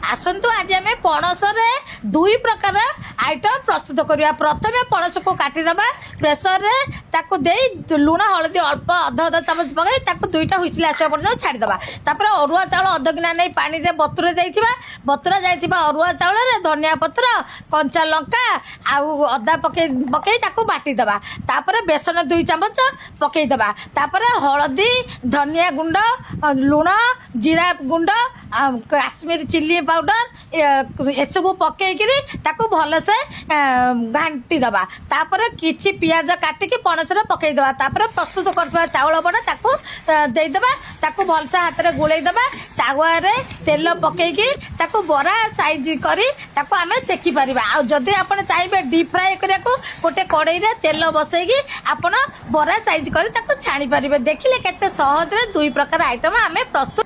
आसतु आज आम पणस दुई प्रकार आइटम प्रस्तुत करवा। प्रथमे पणस को काटिदेबा प्रेसर रे ताकू दे लुण हलदी अल्प अध अध चामच पकई ताकू दुईटा हुइसिल आसवा पर्यंत छाड़ीदेबा। तापर अरुआ चाउल अध गिना नहीं पानी रे बतुरे देइथिबा। बतुरा जाइथिबा अरुआ चाउल रे धनिया पत्र कंचा लंका आउ अदा पकई ताकू बाटी देबा। तापर बेसन 2 चामच पकई देबा। तापर हलदी धनिया गुंड लुण जीरा गुंड काश्मीर चिल्ली पाउडर एसबू पकईकरी ताकू भलसे घांटी दबा। तापर किछि पियाज काटिकी पणस रे पकई दबा। तापर प्रस्तुत करथवा चाउल बड़ा ताकू देई दबा। ताकू भलसे हाथ रे गोळेई दबा। तावा रे तेल पकईकी ताकू बरा साइज करी ताकू आमे सेकी परिबा। आ जदि आपण चाहिबे डीप फ्राई करिया को गोटे कड़ाई रे तेल बसैकी आपण बरा साइज करी ताकू छाणी परिबे। देखिले केते सहज रे दुई प्रकार आइटम आमे प्रस्तुत